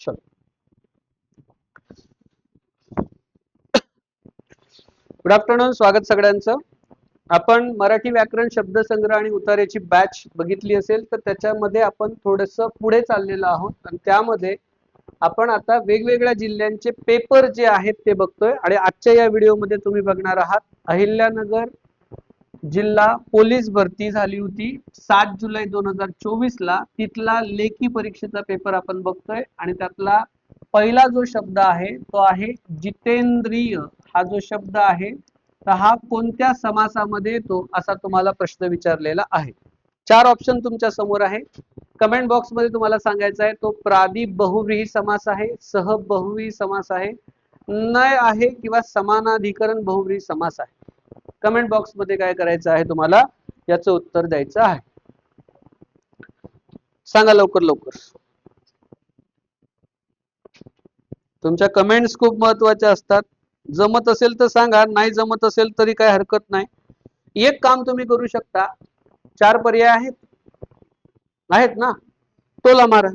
चल good afternoon, स्वागत सगळ्यांचं. आपण मराठी व्याकरण शब्दसंग्रह आणि उतार्याची बॅच बघितली असेल तर त्याच्यामध्ये आपण थोडंसं पुढे चाललेलो आहोत आणि त्यामध्ये आपण आता वेगवेगळ्या जिल्ह्यांचे पेपर जे आहेत ते बघतोय. आणि आजच्या या व्हिडिओमध्ये तुम्ही बघणार आहात अहिल्यानगर जिल्हा पोलीस भरती झाली होती 7 जुलै 2024 ला. तिथला लेखी परीक्षेचा पेपर आपण बघतोय आणि त्यातला पहिला जो शब्द आहे तो आहे जितेंद्रिय. हा जो शब्द आहे तर हा कोणत्या समासामध्ये येतो असा तुम्हाला प्रश्न विचारलेला आहे. 4 ऑप्शन तुमच्या समोर आहे. कमेंट बॉक्स मध्ये तुम्हाला सांगायचं आहे तो प्रादि बहुव्रीही समास आहे, सह बहुव्रीही समास आहे, नय आहे किंवा समानाधिकरण बहुव्रीही समास आहे. कमेंट बॉक्स मध्ये काय करायचं आहे तुम्हाला याचं उत्तर द्यायचं आहे. सांगा लवकर लवकर. तुमच्या कमेंट्स खूप महत्वाच्या असतात. जमत असेल तर सांगा, नाही जमत असेल तरी काही हरकत नाही. एक काम तुम्ही करू शकता, 4 पर्याय आहेत ना, तोला मारा.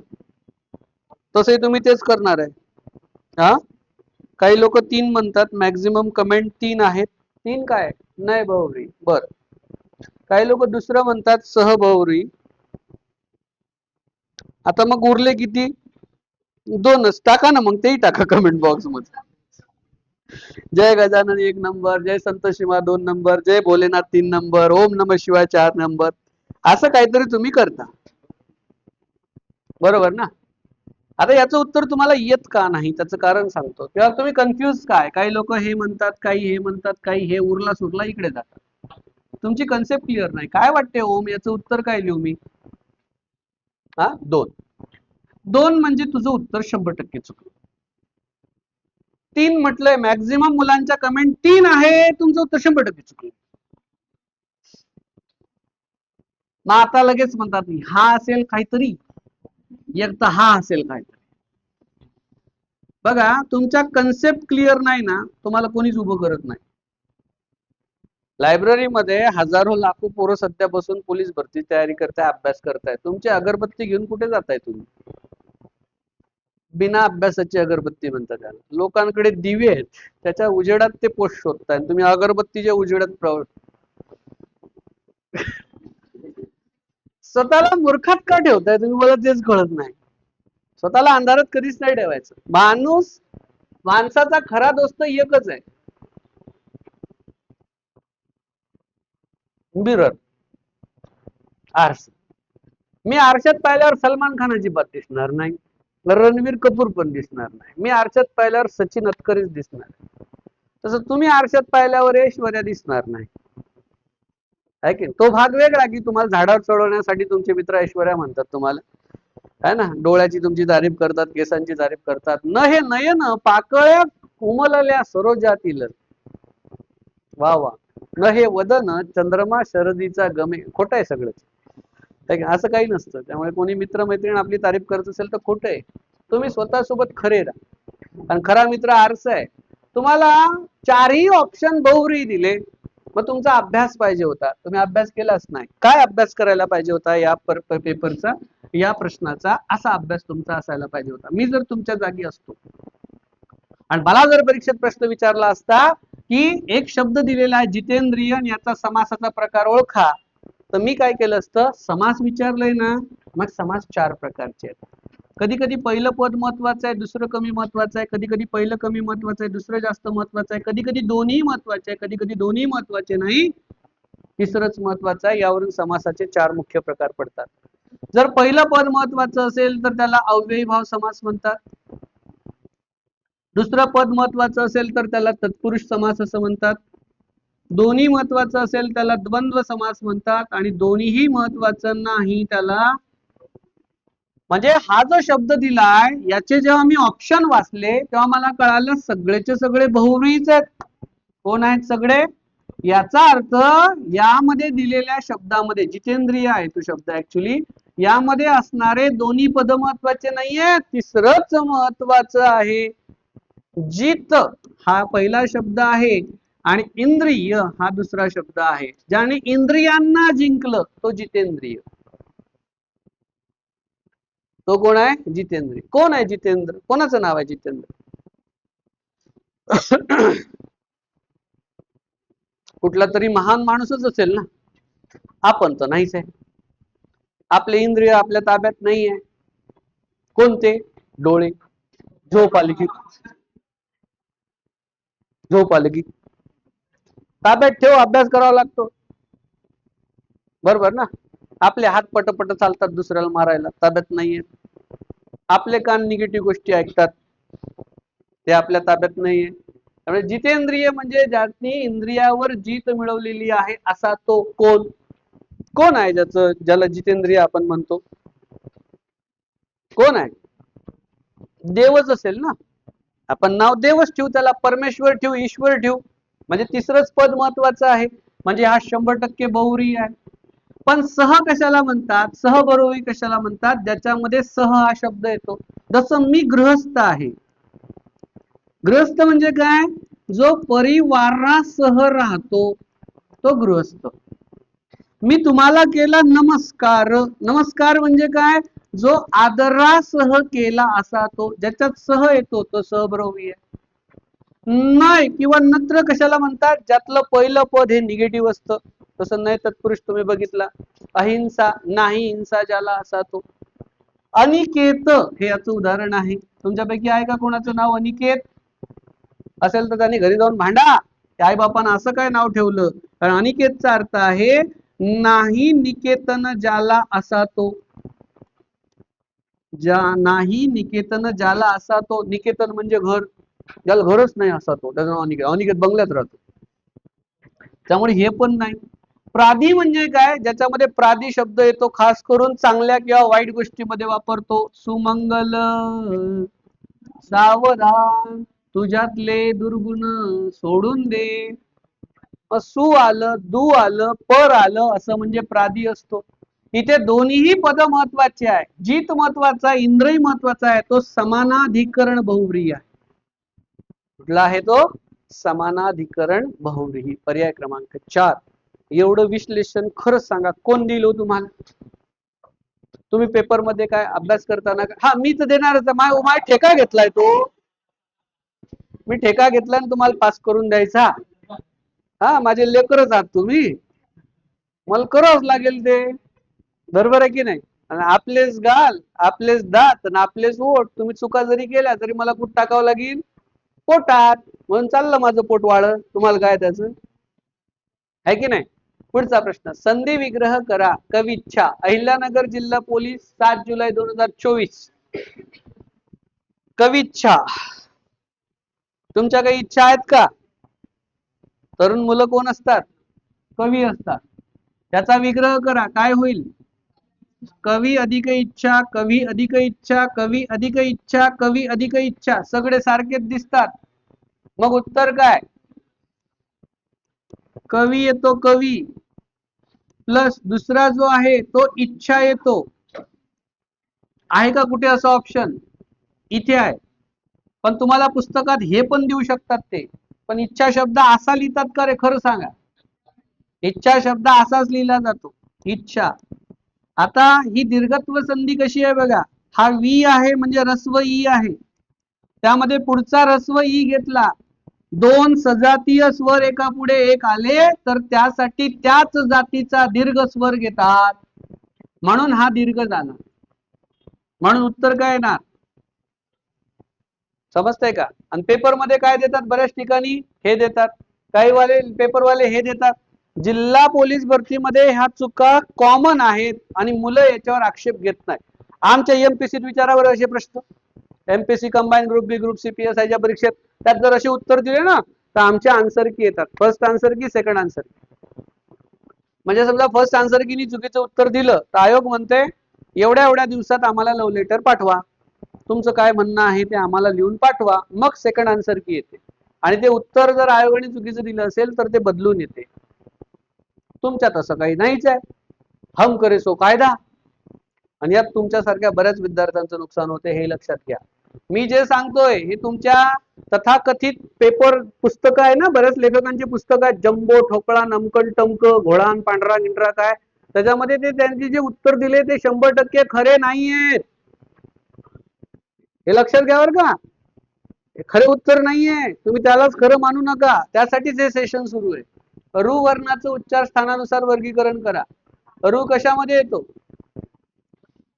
तसे तुम्ही तेच करणार आहे. हा, काही लोक 3 म्हणतात, मॅक्झिमम कमेंट 3 आहेत. 3 काय नाही बहुव्रीही. बर, काही लोक दुसरं म्हणतात सहबहुव्रीही. आता मग उरले किती? 2च टाका ना, मग तेही टाका कमेंट बॉक्स मध्ये. जय गजानन 1 नंबर, जय संत शिवा 2 नंबर, जय भोलेनाथ 3 नंबर, ओम नमः शिवाय 4 नंबर. असं काहीतरी तुम्ही करता, बरोबर ना. आता याचं उत्तर तुम्हाला येत का नाही त्याचं कारण सांगतो. तेव्हा तुम्ही कन्फ्युज काय, काही लोक हे म्हणतात, काही हे म्हणतात, काही हे उरला सुरला इकडे जातात. तुमची कन्सेप्ट क्लिअर नाही. काय वाटते ओम, याचं उत्तर काय लिहू मी? हा, 2 म्हणजे तुझं उत्तर 100% चुकलं. 3 म्हटलंय, मॅक्झिमम मुलांच्या कमेंट 3 आहे, तुमचं उत्तर 100% चुकलं. मग आता लगेच म्हणतात हा असेल काहीतरी, एक तर हा असेल काहीतरी. बघा, तुमच्या कन्सेप्ट क्लिअर नाही ना, तुम्हाला कोणीच उभं करत नाही. लायब्ररीमध्ये हजारो लाखो पोरं सध्या बसून पोलीस भरती तयारी करताय, अभ्यास करताय. तुमची अगरबत्ती घेऊन कुठे जाताय तुम्ही? बिना अभ्यासाची अगरबत्ती म्हणतात त्याला. लोकांकडे दिवे आहेत, त्याच्या उजेडात ते पोस्ट शोधताय, तुम्ही अगरबत्तीच्या उजेडात स्वतःला मूर्खात का ठेवताय तुम्ही, मला तेच कळत नाही. स्वतःला अंधारात कधीच नाही ठेवायचं. माणसाचा खरा दोस्त एकच आहे, मिरर, आरसा. मी आरशात पाहिल्यावर सलमान खान अजिबात दिसणार नाही, रणवीर कपूर पण दिसणार नाही. मी आरशात पाहिल्यावर सचिन अतकरीच दिसणार. तसं तुम्ही आरशात पाहिल्यावर ऐश्वर्या दिसणार नाही, आहे की. तो भाग वेगळा की तुम्हाला झाडावर चढवण्यासाठी तुमचे मित्र ऐश्वर्या म्हणतात तुम्हाला, है ना. डोळ्याची तुमची तारीफ करतात, केसांची तारीफ करतात. न हे नयन पाकळ्या उमलल्या सरोजातील, वा वा. न हे वदन चंद्रमा शरदीचा गमे. खोटं आहे सगळं, असं काही नसतं. त्यामुळे कोणी मित्र मैत्रीण आपली तारीफ करत असेल तर खोटं आहे. तुम्ही स्वतःसोबत खरे राहा, आणि खरा मित्र आरसा आहे. तुम्हाला 4ही ऑप्शन बहुव्रीही दिले, मग तुमचा अभ्यास पाहिजे होता, तुम्ही अभ्यास केलाच नाही. काय अभ्यास करायला पाहिजे होता या पेपरचा, या प्रश्नाचा? असा अभ्यास तुमचा असायला पाहिजे होता. मी जर तुमच्या जागी असतो आणि मला जर परीक्षेत प्रश्न विचारला असता की एक शब्द दिलेला आहे जितेंद्रिय, याचा समासाचा प्रकार ओळखा, तर मी काय केलं असतं, समास विचारलंय ना, मग समास 4 प्रकारचे आहेत. कधी कधी पहिलं पद महत्वाचं आहे, दुसरं कमी महत्वाचं आहे. कधी कधी पहिलं कमी महत्वाचं आहे, दुसरं जास्त महत्वाचं आहे. कधी कधी दोन्ही महत्वाचे आहे, कधी कधी दोन्ही महत्वाचे नाही, तिसरंच महत्वाचं आहे. यावरून समासाचे 4 मुख्य प्रकार पडतात. जर पहिलं पद महत्वाचं असेल तर त्याला अव्ययी भाव समास म्हणतात. दुसरं पद महत्वाचं असेल तर त्याला तत्पुरुष समास असं म्हणतात. दोन्ही महत्वाचं असेल त्याला द्वंद्व समास म्हणतात. आणि दोन्हीही महत्वाचं नाही त्याला, म्हणजे हा जो शब्द दिलाय याचे जेव्हा मी ऑप्शन वाचले तेव्हा मला कळालं सगळेचे सगळे बहुव्रीहीच आहेत. कोण आहेत सगळे? याचा अर्थ यामध्ये दिलेल्या शब्दामध्ये, जितेंद्रिय आहे तो शब्द ऍक्च्युली, यामध्ये असणारे दोन्ही पद महत्वाचे नाहीये, तिसरंच महत्वाचं आहे. जित हा पहिला शब्द आहे आणि इंद्रिय हा दुसरा शब्द आहे. ज्याने इंद्रियांना जिंकलं तो जितेंद्रिय. तो कोण आहे? जितेंद्रिय. कोण आहे जितेंद्र? कोणाचं नाव आहे जितेंद्र? कुठला तरी महान माणूसच असेल ना. आपण तर नाहीच आहे. आपले इंद्रिय आपल्या ताब्यात नाहीये. कोणते? डोळे. झोप आली की ताब्यात ठेव, अभ्यास करावा लागतो. बरोबर ना. आपले हात पटपट चालतात दुसऱ्याला मारायला, ताब्यात नाहीये. आपले कान निगेटिव्ह गोष्टी ऐकतात, ते आपल्या ताब्यात नाहीये. त्यामुळे जितेंद्रिय म्हणजे ज्यांनी इंद्रियावर जीत मिळवलेली आहे असा तो कोण? कोण आहे ज्याला जितेंद्रिय आपण म्हणतो? कोण आहे? देवच असेल ना. आपण नाव देवच ठेवू, त्याला परमेश्वर ठेवू, ईश्वर ठेवू. म्हणजे तिसरंच पद महत्वाचं आहे. म्हणजे हा 100% बहुव्रीही आहे. पण सह कशाला म्हणतात? सहबरोबरी कशाला म्हणतात? ज्याच्यामध्ये सह हा शब्द येतो. जसं मी गृहस्थ आहे. गृहस्थ म्हणजे काय? जो परिवारासह राहतो तो गृहस्थ. मी तुम्हाला केला नमस्कार. नमस्कार म्हणजे काय? जो आदरासह केला असा तो, ज्याच्यात सह येतो तो सहबरोबरी आहे. नाही किंवा नत्र कशाला म्हणतात? ज्यातलं पहिलं पद हे निगेटिव्ह असतं. तसं नाही तत्पुरुष तुम्ही बघितला. अहिंसा, नाही हिंसा ज्याला असा तो. अनिकेत हे याचं उदाहरण आहे. तुमच्यापैकी आहे का कोणाचं नाव अनिकेत? असेल तर त्यांनी घरी जाऊन भांडा, आई बापानं असं काय नाव ठेवलं. कारण अनिकेतचा अर्थ आहे नाही निकेतन ज्याला असा तो. नाही निकेतन ज्याला असा तो. निकेतन म्हणजे घर, ज्याला घरच नाही असा तो, त्याचं नाव अनिकेत. अनिकेत बंगल्यात राहतो. त्यामुळे हे पण नाही. प्रादी म्हणजे काय? ज्याच्यामध्ये प्रादी शब्द येतो, खास करून चांगल्या किंवा वाईट गोष्टीमध्ये वापरतो. सुमंगल, सावधान, तुझ्यातले दुर्गुण सोडून दे. सु आलं, दू आलं, पर आलं, असं म्हणजे प्रादी असतो. इथे दोन्हीही पद महत्वाचे आहे. जित महत्वाचा आहे, इंद्रिय महत्वाचा आहे. तो समानाधिकरण बहुव्रीही आहे. कुठला आहे तो? समानाधिकरण बहुव्रीही. पर्याय क्रमांक 4. एवढं विश्लेषण खरंच सांगा कोण दिलं तुम्हाला? तुम्ही पेपर मध्ये काय अभ्यास करताना? हा मीच देणारच. माय ठेका घेतलाय तो. मी ठेका घेतला आणि तुम्हाला पास करून द्यायचा. हा माझे लेकरच आहात तुम्ही, मला करावंच लागेल ते. बरोबर आहे की नाही? आणि आपलेच गाल, आपलेच दात आणि आपलेच ओठ. तुम्ही चुका जरी केल्या तरी मला कुठं टाकावं लागेल? पोटात. म्हणून चाललं माझं पोट वाढ. तुम्हाला काय त्याचं आहे की नाही? पुढचा प्रश्न. संधी विग्रह करा. कविच्छा. अहिल्यानगर जिल्हा पोलीस 7 जुलै 2024. कविच्छा. तुमच्या काही इच्छा आहेत का? तरुण मुलं कोण असतात? कवी असतात. त्याचा विग्रह करा. काय होईल? कवी अधिक इच्छा, कवी अधिक इच्छा, कवी अधिक इच्छा, कवी अधिक इच्छा. सगळे सारखेच दिसतात. मग उत्तर काय? कवी येतो. कवी प्लस दुसरा जो आहे तो इच्छा येतो. आहे का कुठे असं ऑप्शन? इथे आहे. पण तुम्हाला पुस्तकात हे पण देऊ शकतात ते. पण इच्छा शब्द असा लिहितात का रे? खरं सांगा. इच्छा शब्द असाच लिहिला जातो. इच्छा. आता ही दीर्घत्व संधी कशी आहे बघा. हा वी आहे म्हणजे रस्व ई आहे. त्यामध्ये पुढचा रस्व ई घेतला, दोन सजातीय स्वर एका पुढे एक आले तर त्यासाठी त्याच जातीचा दीर्घ स्वर घेतात. म्हणून हा दीर्घ झाला. म्हणून उत्तर काय येणार? समजतंय का? आणि पेपर मध्ये काय देतात? बऱ्याच ठिकाणी हे देतात. काही वाले पेपरवाले हे देतात. जिल्हा पोलीस भरतीमध्ये ह्या चुका कॉमन आहेत आणि मुलं याच्यावर आक्षेप घेत नाही. आमच्या एमपीसी विचारावर असे प्रश्न, एमपीसी कंबाईन ग्रुप बी, ग्रुप सी, PSIच्या परीक्षेत त्यात जर असे उत्तर दिले ना तर आमच्या आन्सर की येतात. फर्स्ट आन्सर की, सेकंड आन्सर. म्हणजे समजा फर्स्ट आन्सर की चुकीचं उत्तर दिलं तर आयोग म्हणते एवढ्या एवढ्या दिवसात आम्हाला लव्ह लेटर पाठवा, तुमचं काय म्हणणं आहे ते आम्हाला लिहून पाठवा. मग सेकंड आन्सर की येते. आणि ते उत्तर जर आयोगाने चुकीचं दिलं असेल तर ते बदलून येते. तुमच्यात असं काही नाहीच आहे. हम करे सो कायदा. आणि यात तुमच्यासारख्या बऱ्याच विद्यार्थ्यांचं नुकसान होते, हे लक्षात घ्या. मी जे सांगतोय हे तुमच्या तथाकथित पेपर पुस्तकं आहे ना, बऱ्याच लेखकांची पुस्तकं आहेत. जम्बो, ठोकळा, नमकल, टमक, घोळान, पांढरा गिंढरा काय, त्याच्यामध्ये ते त्यांची जे उत्तर दिले ते 100% खरे नाहीयेत. हे लक्षात घ्या बरं का. हे खरे उत्तर नाहीये, तुम्ही त्यालाच खरं मानू नका. त्यासाठीच हे सेशन सुरू आहे. रू वर्णाचं उच्चार स्थानानुसार वर्गीकरण करा. रू कशामध्ये येतो?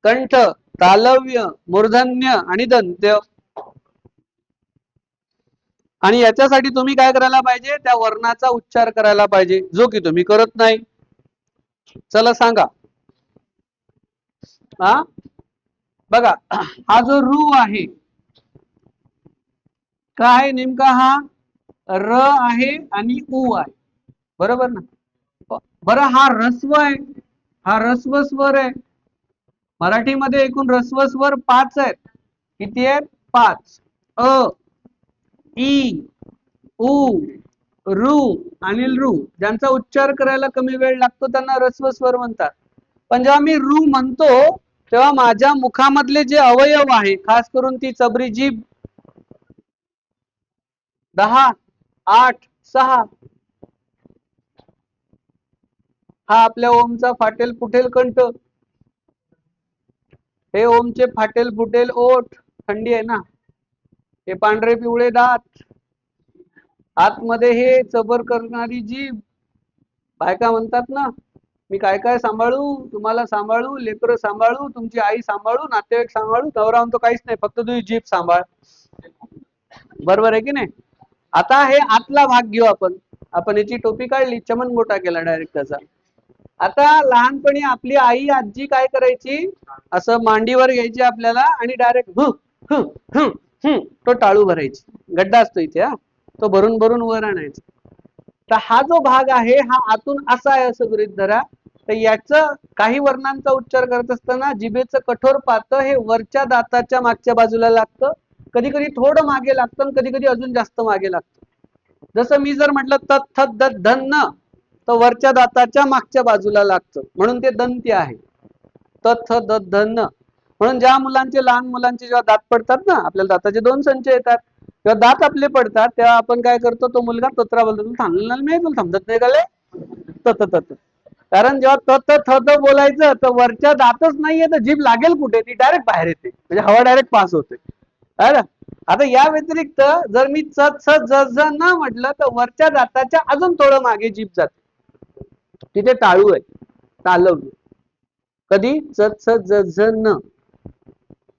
कंठ, तालव्य, मूर्धन्य आणि दंत्य. आणि याच्यासाठी तुम्ही काय करायला पाहिजे? त्या वर्णाचा उच्चार करायला पाहिजे, जो की तुम्ही करत नाही. चला सांगा. हा बघा, हा जो रू आहे काय नेमका? हा र आहे आणि उ आहे, बरोबर ना? बरं, हा ऱ्हस्व आहे, हा ऱ्हस्व स्वर आहे. मराठीमध्ये एकूण ऱ्हस्व स्वर 5 आहेत. किती आहेत? 5. अ, ई, उ, रू आणि रू. ज्यांचा उच्चार करायला कमी वेळ लागतो त्यांना ऱ्हस्व स्वर म्हणतात. पण जेव्हा मी रू म्हणतो तेव्हा माझ्या मुखामधले जे अवयव आहे, खास करून ती चबरी जीभ, 10, 8, 6, हा आपल्या ओमचा फाटेल फुटेल कंठ, हे ओमचे फाटेल फुटेल ओठ, थंडी आहे ना, हे पांढरे पिवळे दात, आतमध्ये हे चबर करणारी जीभ. बायका म्हणतात ना, मी काय काय सांभाळू, तुम्हाला सांभाळू, लेकरं सांभाळू, तुमची आई सांभाळू, नातेवाईक सांभाळू. नवरा म्हणतो काहीच नाही, फक्त तुझी जीभ सांभाळ. बरोबर आहे की नाही? आता हे आतला भाग घेऊ आपण. आपण याची टोपी काढली, चमन मोठा केला डायरेक्ट त्याचा. आता लहानपणी आपली आई आजी काय करायची? असं मांडीवर घ्यायची आपल्याला आणि डायरेक्ट तो टाळू भरायची. गड्डा असतो इथे, हा तो भरून भरून वर आणायचा. तर हा जो भाग आहे हा आतून असा आहे असं गृहीत धरा. तर याचं काही वर्णांचा उच्चार करत असताना जिभेचं कठोर पातं हे वरच्या दाताच्या मागच्या बाजूला लागतं. कधी कधी थोडं मागे लागतं, कधी कधी अजून जास्त मागे लागतं. जसं मी जर म्हटलं तत् थत दत धन, तर वरच्या दाताच्या मागच्या बाजूला लागतं, म्हणून ते दंत्य आहे. तत् थ दत धन. म्हणून ज्या मुलांचे, लहान मुलांचे जेव्हा दात पडतात ना, आपल्याला दाताचे 2 संच येतात, तेव्हा दात आपले पडतात तेव्हा आपण काय करतो? तो मुलगा तोत्रा बोलतो, थांबणार नाही, तुला समजत नाही का ले? तत तत. कारण जेव्हा तत थत बोलायचं तर वरच्या दातच नाहीये तर जीभ लागेल कुठे? ती डायरेक्ट बाहेर येते, म्हणजे हवा डायरेक्ट पास होते. आता या व्यतिरिक्त जर मी च च ज ज न म्हटलं तर वरच्या दाताच्या अजून थोडं मागे जीभ जाते, तिथे टाळू आहे, तालव्य. कधी? च च ज ज न,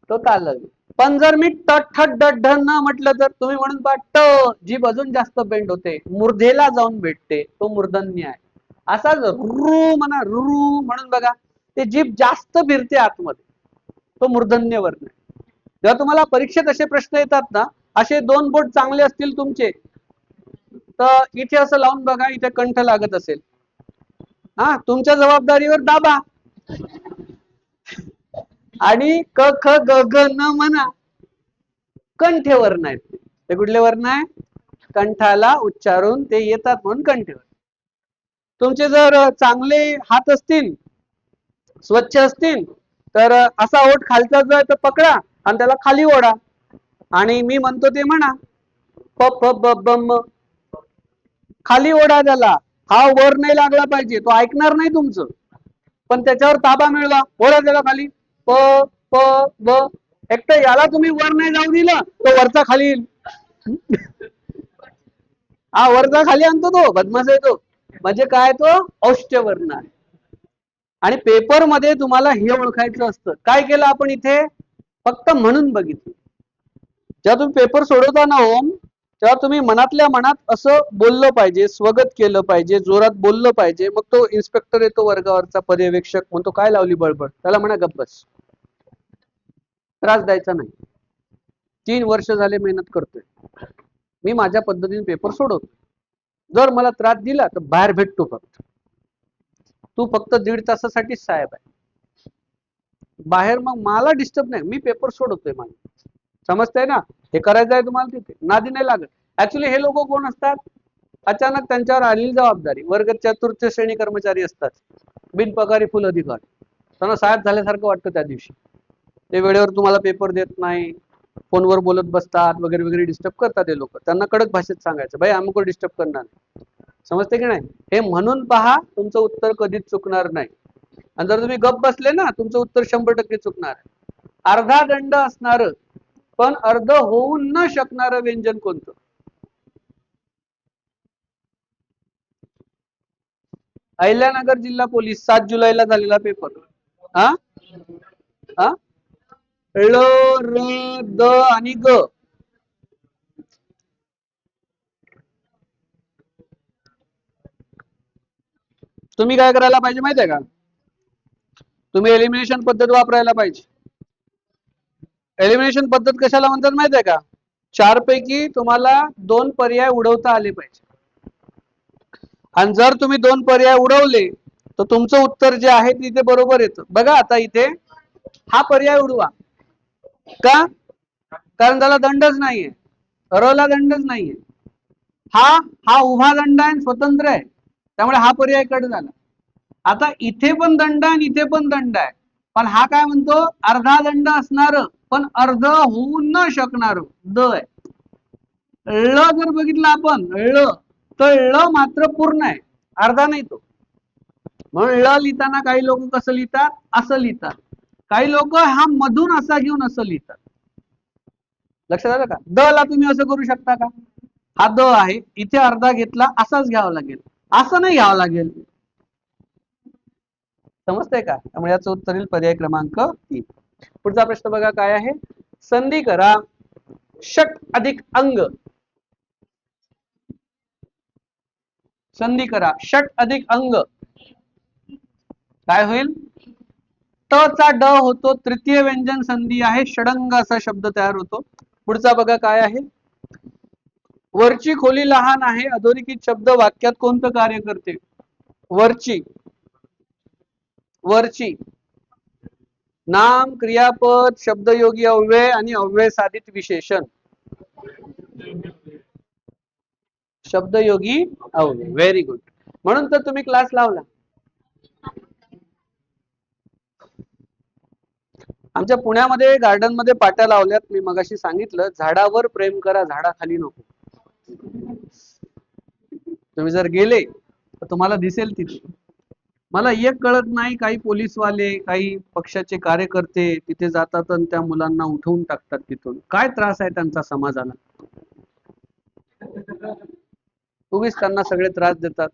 तो तालव्य. पण जर मी ट ठ ड ढ न म्हटलं तर तुम्ही म्हणून पहा, ट जीभ अजून जास्त बेंड होते, मूर्धेला जाऊन भेटते, तो मूर्धन्य आहे. असाच रू म्हणा, रू म्हणून बघा, ते जीभ जास्त फिरते आतमध्ये, तो मूर्धन्य वर्ण आहे. जेव्हा तुम्हाला परीक्षेत असे प्रश्न येतात ना, असे 2 बोट चांगले असतील तुमचे, तर इथे असं लावून बघा, इथे कंठ लागत असेल, हा तुमच्या जबाबदारीवर दाबा आणि क ख ग घ न म्हणा. कंठ वर्ण आहेत ते. कुठले वर्ण आहे? कंठाला उच्चारून ते येतात म्हणून कंठ. तुमचे जर चांगले हात असतील, स्वच्छ असतील, तर असा ओठ खालचा जो आहे तो पकडा आणि त्याला खाली ओढा आणि मी म्हणतो ते म्हणा, प फ ब ब म. खाली ओढा त्याला, हा वर नाही लागला पाहिजे, तो ऐकणार नाही तुमचं, पण त्याच्यावर ताबा मिळवा, ओढा त्याला खाली, प प ब. एकटं याला तुम्ही वर नाही जाऊ दिलं तो वरचा खाली येईल. हा वरचा खाली आणतो तो, बदमाश आहे तो. म्हणजे काय? तो औष्ठ्य वर्ण आहे. आणि पेपर मध्ये तुम्हाला हे ओळखायचं असतं. काय केलं आपण इथे? फक्त म्हणून बघितलं. जेव्हा तुम्ही पेपर सोडवता ना ओम, तेव्हा तुम्ही मनातल्या मनात असं बोललं पाहिजे, स्वगत केलं पाहिजे, जोरात बोललं पाहिजे. मग तो इन्स्पेक्टर येतो वर्गावरचा, पर्यवेक्षक म्हणतो काय लावली बडबड, त्याला म्हणा गप्प बस, त्रास द्यायचा नाही. 3 वर्ष झाले मेहनत करतोय मी, माझ्या पद्धतीने पेपर सोडवतो. जर मला त्रास दिला तर बाहेर भेटतो, फक्त तू फक्त 1.5 तासासाठी साहेब आहे बाहेर, मग मला डिस्टर्ब नाही, मी पेपर सोडवतोय माझं. समजतंय ना? हे करायचं आहे तुम्हाला, तिथे नादी नाही लागत. ऍक्च्युली हे लोक कोण असतात? अचानक त्यांच्यावर आलेली जबाबदारी, वर्ग 4 श्रेणी कर्मचारी असतात, बिनपगारी फुल अधिकार, त्यांना साहेब झाल्यासारखं वाटतं त्या दिवशी. ते वेळेवर तुम्हाला पेपर देत नाही, फोनवर बोलत बसतात वगैरे वगैरे, डिस्टर्ब करतात हे लोक. त्यांना कडक भाषेत सांगायचं, भाई आम्ही डिस्टर्ब करणार नाही. समजते की नाही? हे म्हणून पहा, तुमचं उत्तर कधीच चुकणार नाही. आणि जर तुम्ही गप बसले ना, तुमचं उत्तर 100% चुकणार. अर्धा दंड असणार पण अर्ध होऊ न शकणारं व्यंजन कोणतं? अहिल्यानगर जिल्हा पोलीस 7 जुलैला झालेला पेपर. हा हा ळ र द आणि ग. तुम्ही काय करायला पाहिजे माहितीये का? तुम्ही एलिमिनेशन पद्धत वापरायला पाहिजे. एलिमिनेशन पद्धत कशाला म्हणतात माहितीये का? 4 पैकी तुम्हाला 2 पर्याय उडवता आले पाहिजे. आणि जर तुम्ही 2 पर्याय उडवले तर तुमचं उत्तर जे आहे तिथे बरोबर येतं. बघा आता इथे हा पर्याय उडवा. का? कारण त्याला दंडच नाहीये. र ला दंडच नाहीये. हा हा उभा दंड आहे, स्वतंत्र आहे, त्यामुळे हा पर्याय कट झाला. आता इथे पण दंड आणि इथे पण दंड आहे, पण हा काय म्हणतो? अर्धा दंड असणार पण अर्ध होऊ न शकणार द आहे. ळ जर बघितलं आपण ळ तर ळ मात्र पूर्ण आहे, अर्धा नाही तो. म्हणून ळ लिहिताना काही लोक कसं लिहितात? असं लिहितात. काही लोक हा मधून असा घेऊन असं लिहितात. लक्षात आलं का? द ला तुम्ही असं करू शकता का? हा द आहे, इथे अर्धा घेतला असाच घ्यावा लागेल, असं नाही घ्यावं लागेल. समजतंय का? त्यामुळे याचं उत्तर येईल पर्याय क्रमांक 3. पुढचा प्रश्न बघा काय आहे? संधी करा षट अधिक अंग. संधी करा षट अधिक अंग. काय होईल? ट चा ड होतो, तृतीय व्यंजन संधी आहे, षडंग असा शब्द तयार होतो. पुढचा बघा काय आहे? वरची खोली लहान आहे, अधोरेखित शब्द वाक्यात कोणतं कार्य करते? वरची वरची नाम, क्रियापद, शब्दयोगी अव्यय आणि अव्यय साधित विशेषण. शब्दयोगी अव्यय. Very good. म्हणून तर तुम्ही क्लास लावला. आमच्या पुण्यामध्ये गार्डन मध्ये पाट्या लावल्यात. मी मगाशी सांगितलं झाडावर प्रेम करा, झाडाखाली नको. तुम्ही जर गेले तर तुम्हाला दिसेल तिथे. मला एक कळत नाही, काही पोलीसवाले काही पक्षाचे कार्यकर्ते तिथे जातात आणि त्या मुलांना उठवून टाकतात तिथून. काय त्रास आहे त्यांचा समाजाला? उगीच त्यांना सगळे त्रास देतात.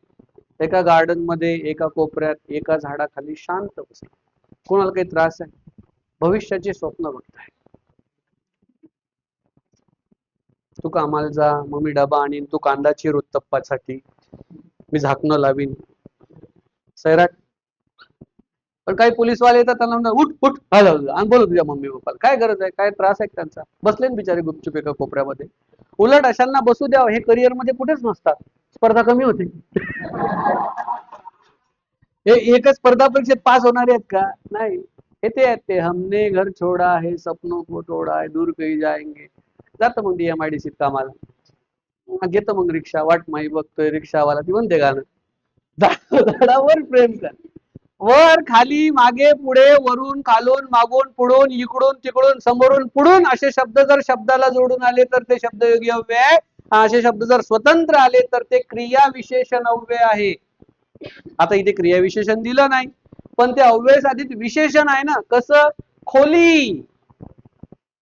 एका गार्डन मध्ये एका कोपऱ्यात एका झाडाखाली शांत बसला. कोणाला काही त्रास आहे? भविष्याचे स्वप्न बघताय. तू कामाला जा, मग मी डबा आणीन, तू कांदा चिर उत्तप्पासाठी, मी झाकणं लावीन, सैराट. पण काही पोलीसवाले येतात, त्यांना म्हणतात उठ उठ आणि बोलू तुझ्या मम्मी पप्पाला. काय गरज आहे? काय त्रास आहे त्यांचा? बसले बिचारे गुपचूप एका कोपऱ्यामध्ये. उलट अशांना बसू द्या, हे करिअर मध्ये कुठेच नसतात, स्पर्धा कमी होते. हे एकच स्पर्धा परीक्षेत पास होणारे आहेत का? नाही. हे ते आहेत ते हमने घर छोडा है सपनों को तोडा है दूर कहीं जाएंगे. जातं मग DMIDC कामाला, घेतो मग रिक्षा, वाट माही बघतोय रिक्षावाला, ती म्हणते गाणं झाडावर प्रेम कर. वर खाली मागे पुढे वरून खालून मागून पुढून इकडून तिकडून समोरून पुढून असे शब्द जर शब्दाला जोडून आले तर ते शब्दयोगी अव्यय आहे. असे शब्द जर स्वतंत्र आले तर ते क्रिया विशेषण अव्यय आहे. आता इथे क्रिया विशेषण दिलं नाही, पण ते अव्यय साधित विशेषण आहे ना. कसं? खोली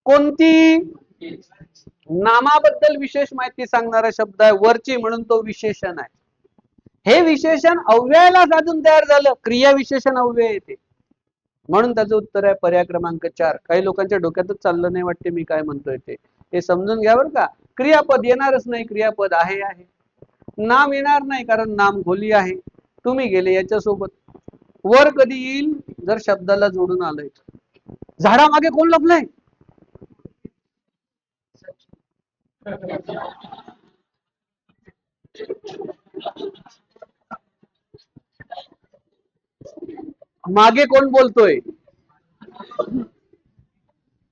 कोणती? नामाबद्दल विशेष माहिती सांगणारा शब्द आहे वरची, म्हणून तो विशेषण आहे. हे विशेषण अव्ययाला साधून तयार झालं, क्रिया विशेषण अव्यय येते. म्हणून त्याचं उत्तर आहे पर्याय क्रमांक 4. काही लोकांच्या डोक्यातच चाललं नाही वाटते मी काय म्हणतोय ते. हे समजून घ्या बरं का. क्रियापद येणारच नाही, क्रियापद आहे. नाम येणार नाही कारण नाम खोली आहे. तुम्ही गेले याच्यासोबत. वर कधी येईल? जर शब्दाला जोडून आलंय. झाडामागे कोण लपलंय? मागे कोण बोलतोय?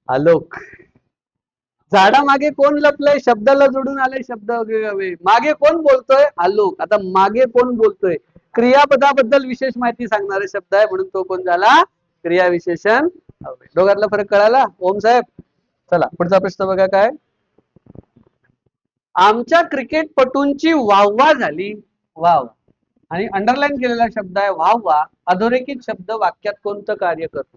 आलोक. झाडा मागे कोण लपलंय? शब्दाला जोडून आलंय शब्द. मागे कोण बोलतोय? आलोक. आता मागे कोण बोलतोय? क्रियापदाबद्दल विशेष माहिती सांगणारा शब्द आहे, म्हणून तो कोण झाला? क्रिया विशेषण. दोघातला फरक कळाला ओम साहेब? चला पुढचा प्रश्न बघा काय. आमच्या क्रिकेटपटूंची वाहवा झाली. वाव आणि अंडरलाईन केलेला शब्द आहे वाहवा. अधोरेखित शब्द वाक्यात कोणतं कार्य करतो?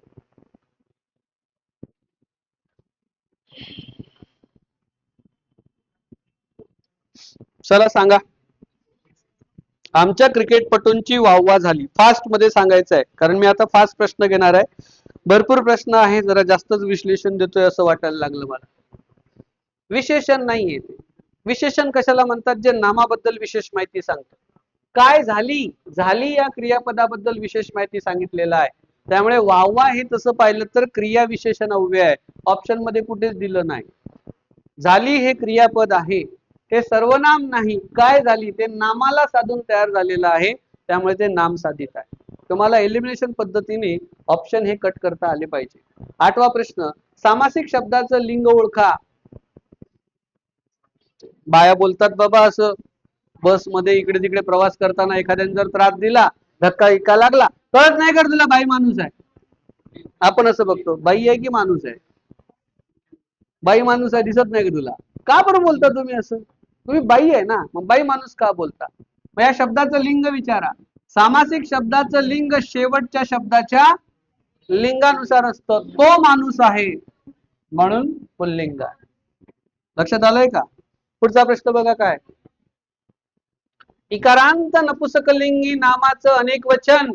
चला सांगा. आमच्या क्रिकेटपटूंची वाहवा झाली. फास्ट मध्ये सांगायचं आहे, कारण मी आता फास्ट प्रश्न घेणार आहे. भरपूर प्रश्न आहे, जरा जास्तच विश्लेषण देतोय असं वाटायला लागलं मला. विशेषण नाहीये ते. विशेषण कशाला म्हणतात? जे नामाबद्दल विशेष माहिती सांगतं. काय झाली, झाली या क्रियापदाबद्दल विशेष माहिती सांगितलेलं आहे. त्यामुळे वाहवा हे तसं पाहिलं तर क्रिया विशेषण अव्यय आहे. ऑप्शन मध्ये कुठेच दिलं नाही. झाली हे क्रियापद आहे, ते सर्वनाम नाही. काय झाली ते नामाला साधून तयार झालेलं आहे, त्यामुळे ते नाम साधित आहे. तुम्हाला एलिमिनेशन पद्धतीने ऑप्शन हे कट करता आले पाहिजे. 8वा प्रश्न, सामासिक शब्दाचं लिंग ओळखा. बाया बोलतात बाबा असं, बस मध्ये इकडे तिकडे प्रवास करताना एखाद्याने जर त्रास दिला, धक्का इका लागला, कळत नाही कर तुला बाई माणूस आहे. आपण असं बघतो, बाई आहे की माणूस आहे? बाई माणूस आहे, दिसत नाही का तुला? का बरं बोलता तुम्ही असं? तुम्ही बाई आहे ना, मग बाई माणूस का बोलता? मग या शब्दाचं लिंग विचारा. सामासिक शब्दाचं लिंग शेवटच्या शब्दाच्या लिंगानुसार असतं. तो माणूस आहे म्हणून पुल्लिंग आहे. लक्षात आलंय का? पुढचा प्रश्न बघा काय. इकारांत नपुसकलिंगी नामाचं अनेक वचन.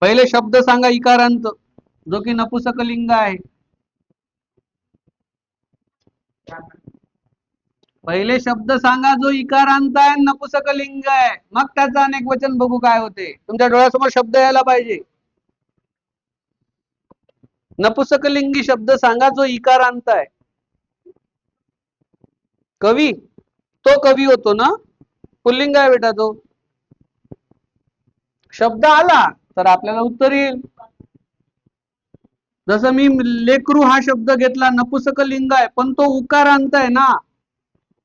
पहिले शब्द सांगा इकारांत, जो की नपुसकलिंग आहे. पहिले शब्द सांगा जो इकारांत आहे, नपुसकलिंग आहे, मग त्याचं अनेक वचन बघू काय होते. तुमच्या डोळ्यासमोर शब्द यायला पाहिजे. नपुसकलिंगी शब्द सांगा जो इकारांत आहे. कवी, तो कवी होतो ना, पुल्लिंग आहे बेटा तो. शब्द आला तर आपल्याला उत्तर येईल. जसं मी लेकरू हा शब्द घेतला, नपुसकलिंग आहे, पण तो उकारांत आहे ना.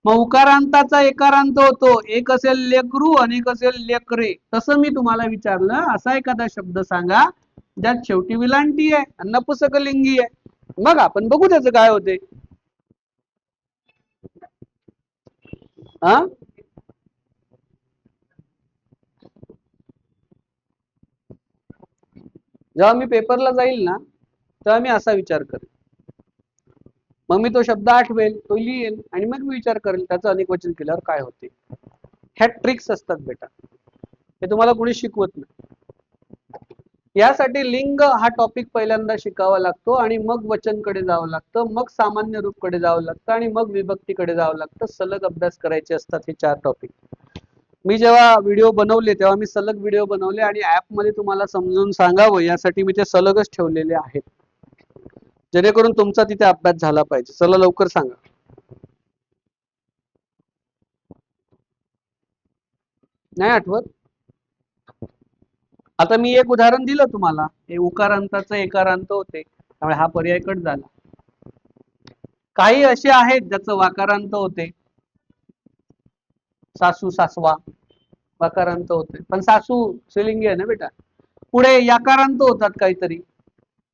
मग उकारांताचा एकारांत होतो. एक असेल लेकरू आणि एक असेल लेकरे. तसं मी तुम्हाला विचारलं, असा एखादा शब्द सांगा ज्यात शेवटी विलांटी आहे आणि नपुसकलिंगी आहे. मग आपण बघू त्याचं काय होते. हा, जेव्हा मी पेपरला जाईल ना, तेव्हा मी असा विचार करेन. मग मी तो शब्द आठवेल, तो लिहेल आणि मग मी विचार करेल त्याचं अनेक वचन केल्यावर काय होते. ह्या ट्रिक्स असतात बेटा, हे तुम्हाला कोणी शिकवत नाही. यासाठी लिंग हा टॉपिक पहिल्यांदा शिकावा लागतो आणि मग वचनकडे जावं लागतं, मग सामान्य रूपकडे जावं लागतं आणि मग विभक्तीकडे जावं लागतं. सलग अभ्यास करायचे असतात हे 4 टॉपिक. मी जेव्हा व्हिडिओ बनवले तेव्हा मी सलग व्हिडिओ बनवले आणि ऍप मध्ये तुम्हाला समजून सांगावं यासाठी मी ते सलगच ठेवलेले आहेत, जेणेकरून तुमचा तिथे अभ्यास झाला पाहिजे. चला लवकर सांगा. नाही आठवत? आता मी एक उदाहरण दिलं तुम्हाला, हे उकारांताचं एकारांत होते, त्यामुळे हा पर्याय कट झाला. काही असे आहेत ज्याचं वाकारांत होते. सासू सासवा वाकारांत होते, पण सासू स्त्रीलिंगी आहे ना बेटा. पुढे याकारांत होतात काहीतरी,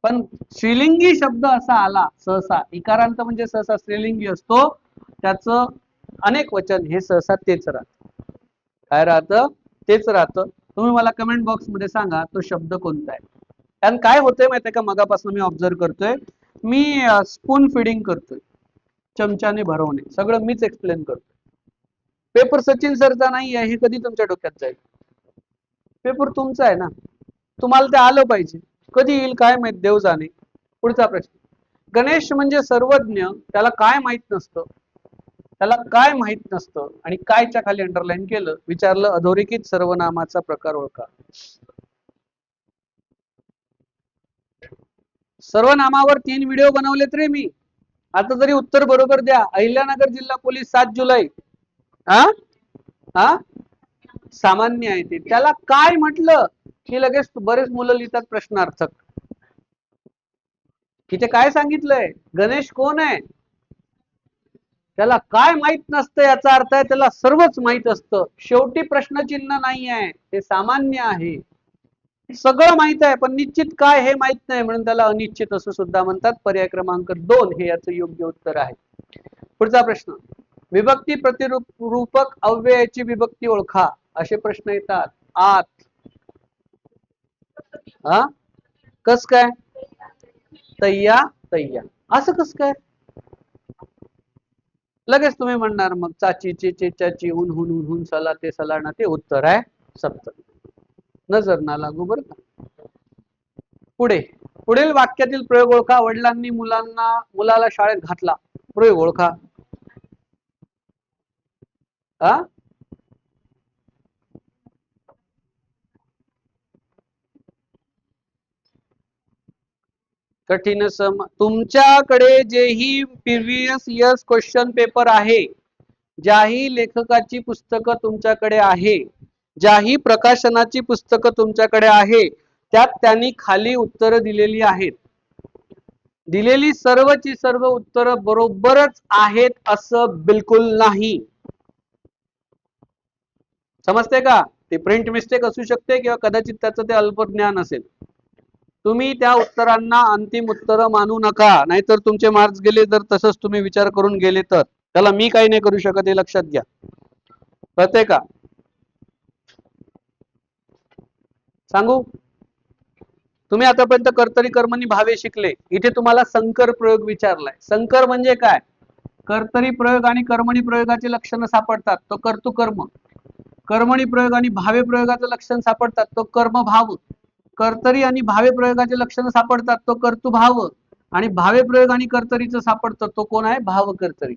पण स्त्रीलिंगी शब्द असा आला सहसा, इकारांत म्हणजे सहसा स्त्रीलिंगी असतो, त्याचं अनेक वचन हे सहसा तेच राहतं. काय राहतं? तेच राहतं. तुम्ही मला कमेंट बॉक्स मध्ये सांगा तो शब्द कोणता आहे. कारण काय होतंय माहितीये का, मगापासून मी ऑब्झर्व करतोय, मी स्पून फिडिंग करतोय, चमच्याने भरवणे, सगळं मीच एक्सप्लेन करतोय. पेपर सचिन सरचा नाही आहे हे कधी तुमच्या डोक्यात जाईल? पेपर तुमचा आहे ना, तुम्हाला ते आलं पाहिजे. कधी येईल काय माहित, देव जाणे. पुढचा प्रश्न, गणेश म्हणजे सर्वज्ञ, त्याला काय माहित नसतं? त्याला काय माहित नसतं आणि कायच्या खाली अंडरलाईन केलं, विचारलं अधोरेखित सर्वनामाचा प्रकार ओळखा. सर्वनामावर 3 व्हिडिओ बनवलेत रे मी. आता जरी उत्तर बरोबर द्या. अहिल्यानगर जिल्हा पोलीस 7 जुलै. हा हा, सामान्य आहे ते. त्याला काय म्हटलं की लगेच बरेच मुलं लिहितात प्रश्नार्थक. तिथे काय सांगितलंय? गणेश कोण आहे? त्याला काय माहित नसतं याचा अर्थ आहे त्याला सर्वच माहित असतं. शेवटी प्रश्नचिन्ह नाही आहे, ते सामान्य आहे. सगळं माहित आहे पण निश्चित काय हे माहित नाही, म्हणून त्याला अनिश्चित असं सुद्धा म्हणतात. पर्याय क्रमांक 2 हे याचं योग्य उत्तर आहे. पुढचा प्रश्न, विभक्ती प्रतिरूपक अव्ययाची विभक्ती ओळखा. असे प्रश्न येतात. आत, हा, कस काय? तय्या तय्या, असं कस काय? लगेच तुम्ही म्हणणार मग चाची चे चाची हुन हुन हुन हुन सला ते सलाना ते उत्तर आहे सप्तमी. नजर ना लागू बरं का. पुढे पुढील वाक्यातील प्रयोग ओळखा. वडिलांनी मुलाला शाळेत घातला. प्रयोग ओळखा. हा कठीण तुमच्याकडे जेही प्रिव्हियस इयर्स क्वेश्चन पेपर आहे, ज्याही लेखकाची पुस्तकं तुमच्याकडे आहे, ज्याही प्रकाशनाची पुस्तकं तुमच्याकडे आहे, त्यात त्यांनी खाली उत्तरं दिलेली आहेत. दिलेली सर्वची सर्व उत्तरं बरोबरच आहेत असं बिलकुल नाही. समजते का? ती प्रिंट मिस्टेक असू शकते किंवा कदाचित त्याचं ते अल्पज्ञान असेल. तुम्ही त्या उत्तरांना अंतिम उत्तर मानू नका, नाहीतर तुमचे मार्क्स गेले. जर तसंच तुम्ही विचार करून गेले तर त्याला मी काही नाही करू शकत, हे लक्षात घ्या. कळते का? सांगू? तुम्ही आतापर्यंत कर्तरी कर्मणी भावे शिकले. इथे तुम्हाला संकर प्रयोग विचारलाय. संकर म्हणजे काय? कर्तरी प्रयोग आणि कर्मणी प्रयोगाचे लक्षणं सापडतात, तो कर्तुकर्म. कर्मणी प्रयोग आणि भावे प्रयोगाचं लक्षण सापडतात, तो कर्मभाव. कर्तरी आणि भावे प्रयोगाचे लक्षण सापडतात, तो कर्तृभाव. आणि भावे प्रयोग आणि कर्तरीचं सापडतं, तो कोण आहे? भाव कर्तरी.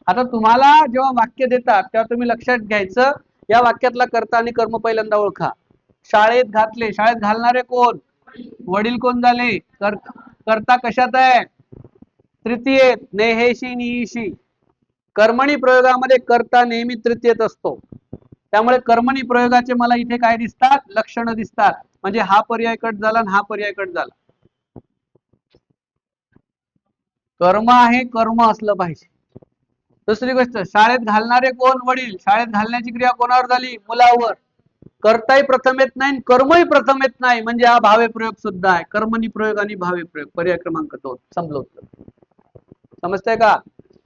आता तुम्हाला जेव्हा वाक्य देतात तेव्हा तुम्ही लक्षात घ्यायचं, या वाक्यातला कर्ता आणि कर्म पहिल्यांदा ओळखा. शाळेत घातले, शाळेत घालणारे कोण? वडील कोण झाले? कर्ता कशात आहे? तृतीयेत, नेहेशी निहिशी. कर्मणी प्रयोगामध्ये कर्ता नेहमी तृतीयेत असतो. त्यामुळे कर्मणी प्रयोगाचे मला इथे काय दिसतात? लक्षणं दिसतात. म्हणजे हा पर्याय कट झाला आणि हा पर्याय कट झाला. कर्म आहे, कर्म असलं पाहिजे. दुसरी गोष्ट, शाळेत घालणारे कोण? वडील. शाळेत घालण्याची क्रिया कोणावर झाली? मुलावर. कर्ताही प्रथम येत नाही, कर्मही प्रथम येत नाही, म्हणजे हा भावे प्रयोग सुद्धा आहे. कर्मणी प्रयोग आणि भावे प्रयोग. पर्याय क्रमांक 2 संपलं उत्तर. समजतंय का?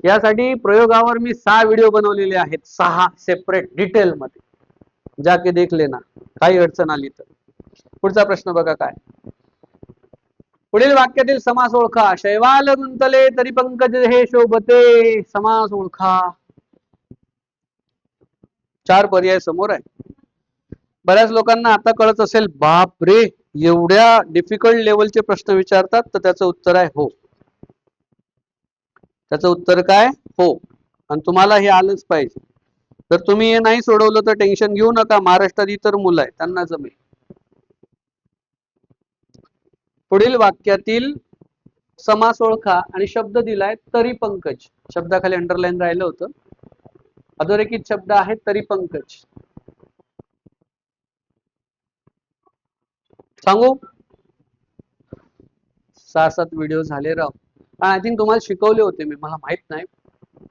यासाठी प्रयोगावर मी 6 व्हिडिओ बनवलेले आहेत, 6 सेपरेट डिटेल मध्ये. जाके देख लेना, काही अडचण आली तर. पुढचा प्रश्न बघा काय. पुढील वाक्यातील समास ओळखा. शैवाल गुंतले तरी पंकज हे शोभते. समास ओळखा. 4 पर्याय समोर आहे. बऱ्याच लोकांना आता कळत असेल, बाप रे, एवढ्या डिफिकल्ट लेवलचे प्रश्न विचारतात, तर त्याचं उत्तर आहे हो. त्याचं उत्तर काय? हो. आणि तुम्हाला हे आलंच पाहिजे. जर तुम्ही हे नाही सोडवलं तर टेन्शन घेऊ नका, महाराष्ट्रात इतर मुलं आहेत, त्यांना जमेल. पुढील वाक्यातील समास ओळखा आणि शब्द दिलाय तरी पंकज. शब्दाखाली अंडरलाईन राहिलं होतं. अधोरेखित शब्द आहे तरी पंकज. सांगू? 6-7 व्हिडिओ झाले राव. आय थिंक तुम्हाला शिकवले होते मी, मला माहित नाही,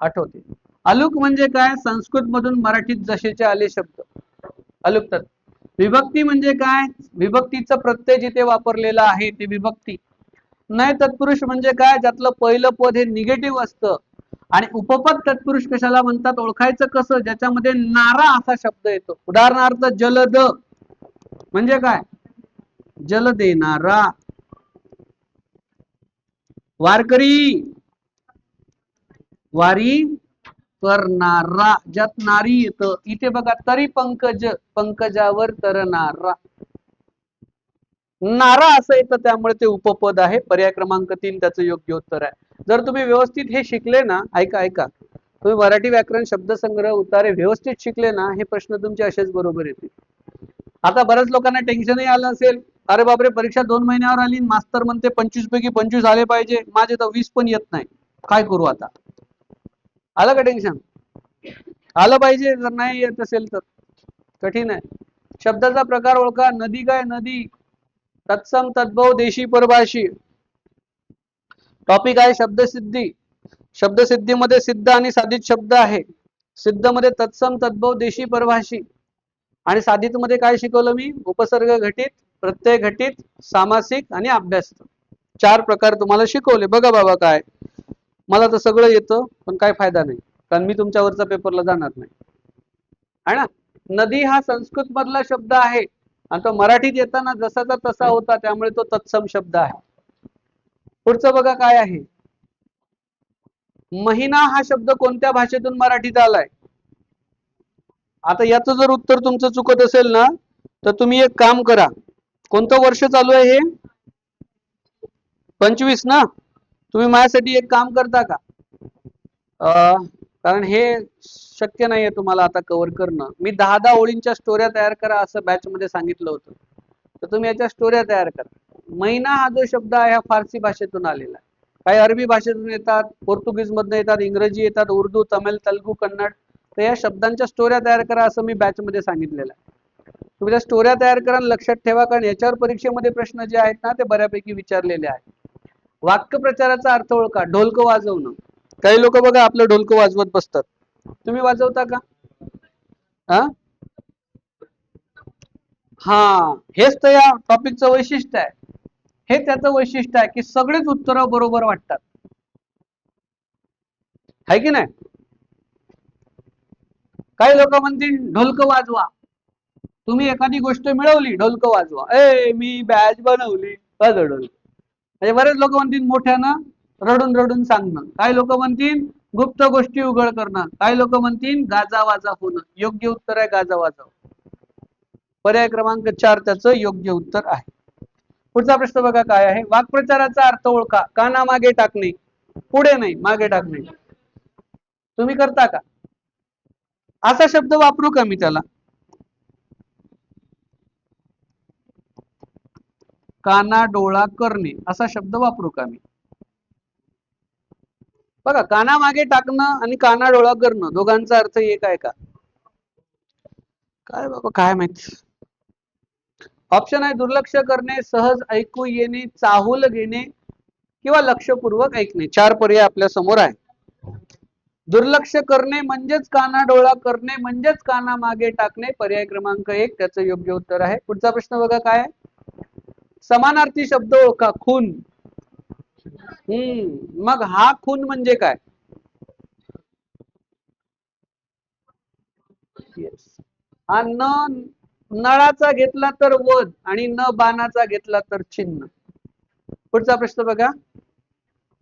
आठवते. अलुक म्हणजे काय? संस्कृत मधून मराठीत जसेचे आले शब्द अलुकतात. विभक्ती म्हणजे काय? विभक्तीचं प्रत्यय जिथे वापरलेला आहे ते विभक्ती. नय तत्पुरुष म्हणजे काय? ज्यातलं पहिलं पद हे निगेटिव्ह असतं. आणि उपपद तत्पुरुष कशाला म्हणतात? ओळखायचं कसं? ज्याच्यामध्ये नारा असा शब्द येतो. उदाहरणार्थ जलद म्हणजे काय? जल देणारा. वारकरी, वारी करणारा, ज्यात नारी येतं. इथे बघा तरी पंकज, पंकजावर तरणारा. नारा असं येतं, त्यामुळे ते उपपद आहे. पर्याय क्रमांक 3 त्याचं योग्य उत्तर आहे. जर तुम्ही व्यवस्थित हे शिकले ना, ऐका, तुम्ही मराठी व्याकरण शब्दसंग्रह उतारे व्यवस्थित शिकले ना, हे प्रश्न तुमचे असेच बरोबर येतील. आता बऱ्याच लोकांना टेन्शनही आलं असेल, अरे बापरे, परीक्षा 2 महिन्यावर आली, मास्तर म्हणते 25 पैकी 25 आले पाहिजे, माझे तर 20 पण येत नाही, काय करू आता? आलं का टेन्शन? आलं पाहिजे. जर नाही येत असेल तर कठीण आहे. शब्दाचा प्रकार ओळखा. नदी काय? नदी. तत्सम, तद्भव, देशी, परभाषी. टॉपिक आहे शब्दसिद्धी. शब्दसिद्धीमध्ये सिद्ध आणि साधित शब्द आहे. सिद्ध मध्ये तत्सम, तद्भव, देशी, परभाषी. आणि साधित मध्ये काय शिकवलं मी? उपसर्ग घटित, प्रत्यय घटित, सामासिक आणि अभ्यास. 4 प्रकार तुम्हाला शिकवले. बघा बाबा, काय मला तर सगळं येतं, पण काय फायदा नाही, कारण मी तुमच्यावरचा पेपरला जाणार नाही, आहे ना. नदी हा संस्कृत मधला शब्द आहे आणि तो मराठीत येताना जसाचा तसा होता, त्यामुळे तो तत्सम शब्द आहे. पुढचं बघा काय आहे. महिना हा शब्द कोणत्या भाषेतून मराठीत आलाय? आता याचं जर उत्तर तुमचं चुकत असेल ना, तर तुम्ही एक काम करा. कोणतं वर्ष चालू आहे हे? 25 ना? तुम्ही माझ्यासाठी एक काम करता का? कारण हे शक्य नाहीये तुम्हाला आता कव्हर करणं. मी 10 ओळींच्या स्टोऱ्या तयार करा असं बॅच मध्ये सांगितलं होतं. तर तुम्ही याच्या स्टोऱ्या तयार करा. महिना हा जो शब्द आहे हा फारसी भाषेतून आलेला आहे. काही अरबी भाषेतून येतात, पोर्तुगीज मधनं येतात, इंग्रजी येतात, उर्दू, तमिळ, तेलुगू, कन्नड. तर या शब्दांच्या स्टोऱ्या तयार करा असं मी बॅच मध्ये सांगितलेलं आहे. तुम्ही त्या स्टोऱ्या तयार करा आणि लक्षात ठेवा, कारण याच्यावर परीक्षेमध्ये प्रश्न जे आहेत ना ते बऱ्यापैकी विचारलेले आहेत. वाक्यप्रचाराचा अर्थ ओळखा. ढोलक वाजवणं. काही लोक बघा आपलं ढोलक वाजवत बसतात. तुम्ही वाजवता का? हा हा हेच तर या टॉपिकचं वैशिष्ट्य आहे. हे त्याचं वैशिष्ट्य आहे की सगळेच उत्तर बरोबर वाटतात. आहे की नाही? काही लोक म्हणतील ढोलक वाजवा. तुम्ही एखादी गोष्ट मिळवली, ढोलक वाजवा. मी बॅच बनवली, वाजव ढोलक. म्हणजे बरेच लोक म्हणतील मोठ्यानं रडून रडून सांगणं. काही लोक म्हणतील गुप्त गोष्टी उघड करणं. काही लोक म्हणतील गाजावाजा होणं. योग्य उत्तर आहे गाजावाजा. पर्याय क्रमांक 4 त्याचं योग्य उत्तर आहे. पुढचा प्रश्न बघा काय आहे. वाक्प्रचाराचा अर्थ ओळखा. काना मागे टाकणे. पुढे नाही, मागे टाकणे. तुम्ही करता का? असा शब्द वापरू का मी त्याला? काना डोळा करणे असा शब्द वापरू का मी? बघा, काना मागे टाकणं आणि काना डोळा करणं दोघांचा अर्थ एक आहे का? काय बाबा काय माहित. ऑप्शन आहे दुर्लक्ष करणे, सहज ऐकू येणे, चाहूल घेणे किंवा लक्षपूर्वक ऐकणे. 4 पर्याय आपल्या समोर आहे. दुर्लक्ष करणे म्हणजेच काना डोळा करणे म्हणजेच काना मागे टाकणे. पर्याय क्रमांक 1 त्याचं योग्य उत्तर आहे. पुढचा प्रश्न बघा काय आहे. समानार्थी शब्द ओळखा. खून. मग हा खून म्हणजे काय? हा न नळाचा घेतला तर वध आणि न बाणाचा घेतला तर चिन्ह. पुढचा प्रश्न बघा.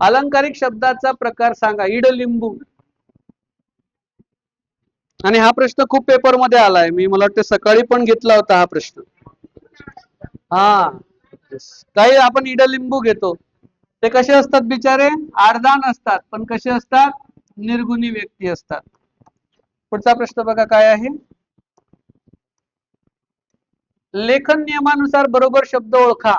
अलंकारिक शब्दाचा प्रकार सांगा. इडलिंबू. आणि हा प्रश्न खूप पेपर मध्ये आलाय. मी मला वाटतं सकाळी पण घेतला होता हा प्रश्न. हा काही आपण इडलिंबू घेतो. ते कसे असतात बिचारे? आडदान असतात, पण कसे असतात? निर्गुणी व्यक्ती असतात. पुढचा प्रश्न बघा काय आहे. लेखन नियमानुसार बरोबर शब्द ओळखा.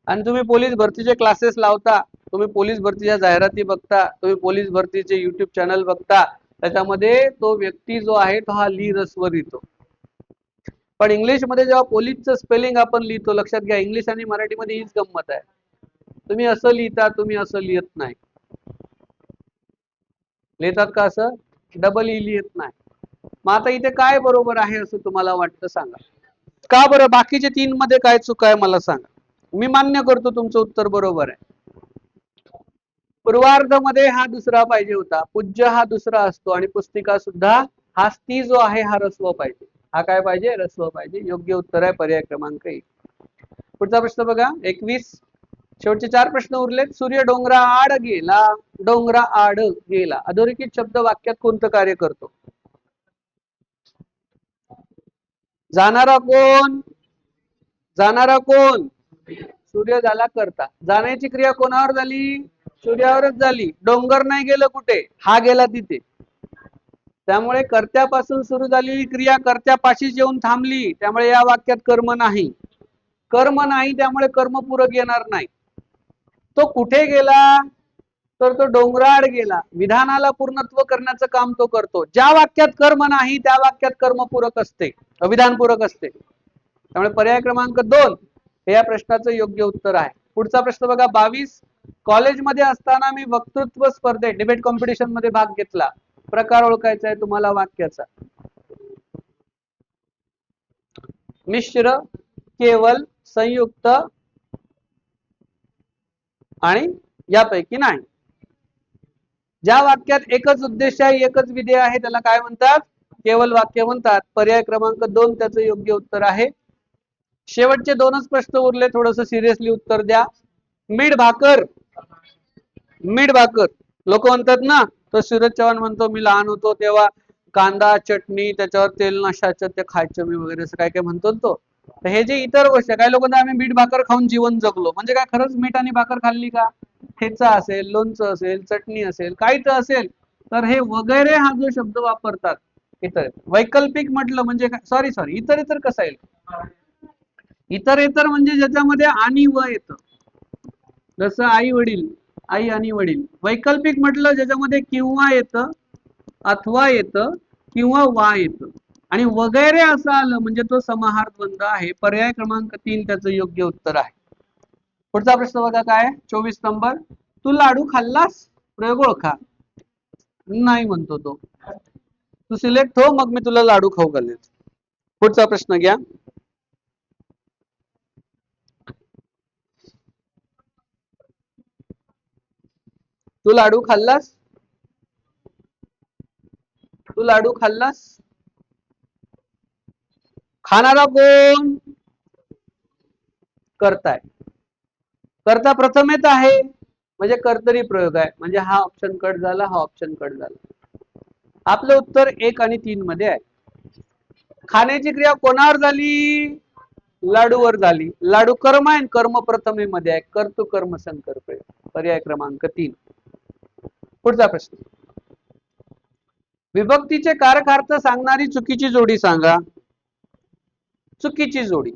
आणि तुम्ही पोलीस भरतीचे क्लासेस लावता, तुम्ही पोलीस भरतीच्या जाहिराती बघता, तुम्ही पोलीस भरतीचे युट्यूब चॅनल बघता, त्याच्यामध्ये तो व्यक्ती जो आहे तो हा ली रस्वर लिहितो. पण इंग्लिश मध्ये जेव्हा पोलीसचं स्पेलिंग आपण लिहितो, लक्षात घ्या इंग्लिश आणि मराठीमध्ये हीच गंमत आहे. तुम्ही असं लिहिता, तुम्ही असं लिहित नाही. लिहितात का असं? डबल ई लिहित नाही. मग आता इथे काय बरोबर आहे असं तुम्हाला वाटतं सांगा. का बरं? बाकीचे 3 मध्ये काय चूक आहे मला सांगा. मी मान्य करतो तुमचं उत्तर बरोबर आहे. पूर्वार्ध मध्ये हा दुसरा पाहिजे होता. पूज्य हा दुसरा असतो आणि पुस्तिका सुद्धा हा स्ती जो आहे हा रस्व पाहिजे. हा काय पाहिजे? रस्व पाहिजे. योग्य उत्तर आहे पर्याय क्रमांक 1. पुढचा प्रश्न बघा 21. शेवटचे 4 प्रश्न उरलेत. सूर्य डोंगरा आड गेला, डोंगरा आड गेला. अधोरेखित शब्द वाक्यात कोणतं कार्य करतो? जाणारा कोण? जाणारा कोण? सूर्य झाला करता. जाण्याची क्रिया कोणावर झाली? सूर्यावरच झाली. डोंगर नाही गेलं कुठे, हा गेला तिथे. त्यामुळे कर्त्यापासून सुरू झालेली क्रिया कर्त्यापाशीच येऊन थांबली. त्यामुळे या वाक्यात कर्म नाही. कर्म नाही त्यामुळे कर्मपूरक येणार नाही. तो कुठे गेला? तर तो डोंगराआड गेला. विधानाला पूर्णत्व करण्याचं काम तो करतो. ज्या वाक्यात कर्म नाही त्या वाक्यात कर्मपूरक असते, अविधानपूरक असते. त्यामुळे पर्याय क्रमांक 2 हे या प्रश्नाचं योग्य उत्तर आहे. पुढचा प्रश्न बघा 22. कॉलेजमध्ये असताना मी वक्तृत्व स्पर्धेत डिबेट कॉम्पिटिशन मध्ये भाग घेतला. प्रकार ओळखायचा आहे तुम्हाला वाक्याचा. मिश्र, केवल, संयुक्त आणि यापैकी नाही. ज्या वाक्यात एकच उद्देश आहे, एकच विधेय आहे त्याला काय म्हणतात? केवल वाक्य म्हणतात. पर्याय क्रमांक 2 त्याचं योग्य उत्तर आहे. शेवटचे 2च प्रश्न उरले. थोडस सिरियसली उत्तर द्या. मीठ भाकर मीठ भाकर. लोक म्हणतात ना, तो सूरज चव्हाण म्हणतो मी लहान होतो तेव्हा कांदा चटणी त्याच्यावर तेल नशाचं ते खायचं मी वगैरे असं काय काय म्हणतो तो. तर हे जे इतर गोष्टी काही लोक आम्ही मीठ भाकर खाऊन जीवन जगलो म्हणजे काय खरंच मीठ आणि भाकर खाल्ली का? ठेचा असेल, लोणचं असेल, चटणी असेल, काहीच असेल तर हे वगैरे हा जो शब्द वापरतात इतर. वैकल्पिक म्हटलं म्हणजे काय, सॉरी सॉरी इतर इतर कसं येईल? इतर इतर म्हणजे ज्याच्यामध्ये आणि व येतं. जसं आई वडील, आई आणि वडील. वैकल्पिक म्हटलं ज्याच्यामध्ये किंवा येतं, अथवा येतं किंवा वा येतं आणि वगैरे असं आलं म्हणजे तो समाहार द्वंद्व आहे. पर्याय क्रमांक 3 त्याचं योग्य उत्तर आहे. पुढचा प्रश्न बघा काय 24 नंबर. तू लाडू खाल्लास? प्रयोग ओळखा. नाही म्हणतो तो. तू सिलेक्ट हो मग मी तुला लाडू खाऊ घालेल. पुढचा प्रश्न घ्या. तू लाडू खाल्लास? तू लाडू खाल्लास? खाणारा कोण? करताय. करता प्रथमेत आहे म्हणजे कर्तरी प्रयोग आहे म्हणजे हा ऑप्शन कट झाला, हा ऑप्शन कट झाला. आपलं उत्तर 1 आणि 3 मध्ये आहे. खाण्याची क्रिया कोणावर झाली? लाडूवर झाली. लाडू कर्म आहे, कर्म प्रथमेमध्ये आहे. कर्तृ कर्म संकर प्रयोग. पर्याय क्रमांक 3. पुढचा प्रश्न. विभक्तीचे कारकार्थ सांगणारी चुकीची जोडी सांगा. चुकीची जोडी.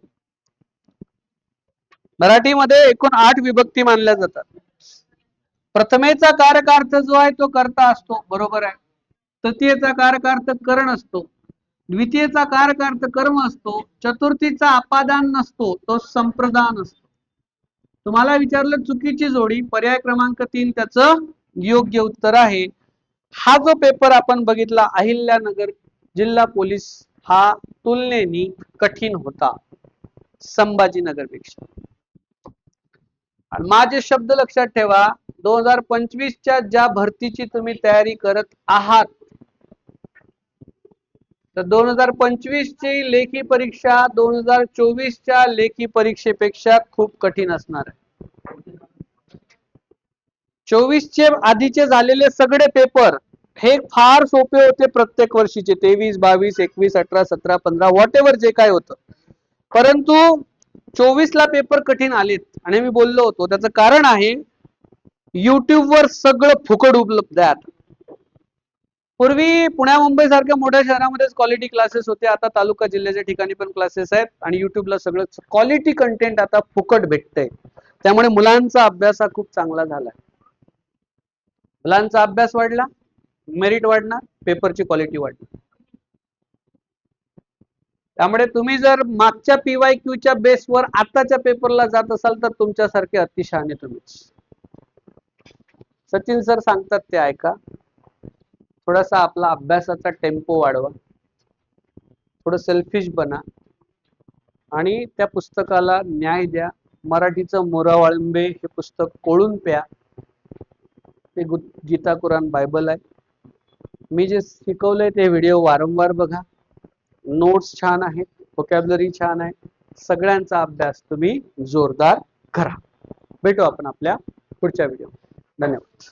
मराठीमध्ये एकूण 8 विभक्ती मानल्या जातात. प्रथमेचा कारकार्थ जो आहे तो कर्ता असतो, बरोबर आहे. तृतीयेचा कारकार्थ करण असतो. द्वितीयेचा कारकार्थ कर्म असतो. चतुर्थीचा अपादान नसतो, तो संप्रदान असतो. तुम्हाला विचारलं चुकीची जोडी, पर्याय क्रमांक 3 त्याचं योग्य उत्तर आहे. हा जो पेपर आपण बघितला अहिल्यानगर जिल्हा पोलीस हा तुलनेने कठीण होता संभाजीनगर पेक्षा. माझे शब्द लक्षात ठेवा. 2025च्या ज्या भरतीची तुम्ही तयारी करत आहात तर 2025 ची लेखी परीक्षा 2024च्या लेखी परीक्षेपेक्षा खूप कठीण असणार आहे. 24 चे आधीचे झालेले सगळे पेपर हे फार सोपे होते प्रत्येक वर्षीचे. 23, 22, 21, 18, 17, 15 व्हॉट एव्हर जे काय होतं. परंतु 24 ला पेपर कठीण आलेत आणि मी बोललो होतो त्याचं कारण आहे YouTube वर सगळं फुकट उपलब्ध आहे आता. पूर्वी पुण्या मुंबई सारख्या मोठ्या शहरामध्येच क्वालिटी क्लासेस होते. आता तालुका जिल्ह्याच्या ठिकाणी पण क्लासेस आहेत आणि युट्यूबला सगळं क्वालिटी कंटेंट आता फुकट भेटतंय. त्यामुळे मुलांचा अभ्यास हा खूप चांगला झाला. मुलांचा अभ्यास वाढला, मेरिट वाढणार, पेपरची क्वालिटी वाढणार. त्यामुळे तुम्ही जर मागच्या PYQच्या बेसवर आताच्या पेपरला जात असाल तर तुमच्यासारखे अतिशहाणे तुम्हीच. सचिन सर सांगतात ते ऐका. थोडासा आपला अभ्यासाचा टेम्पो वाढवा, थोडं सेल्फिश बना आणि त्या पुस्तकाला न्याय द्या. मराठीचं मोरा वाळंबे हे पुस्तक कोळून प्या. ते गीता कुराण बायबल आहे. मी जे शिकवलंय ते व्हिडिओ वारंवार बघा. नोट्स छान आहेत, व्होकॅब्युलरी छान आहे. सगळ्यांचा अभ्यास तुम्ही जोरदार करा. भेटू आपण आपल्या पुढच्या व्हिडिओ. धन्यवाद.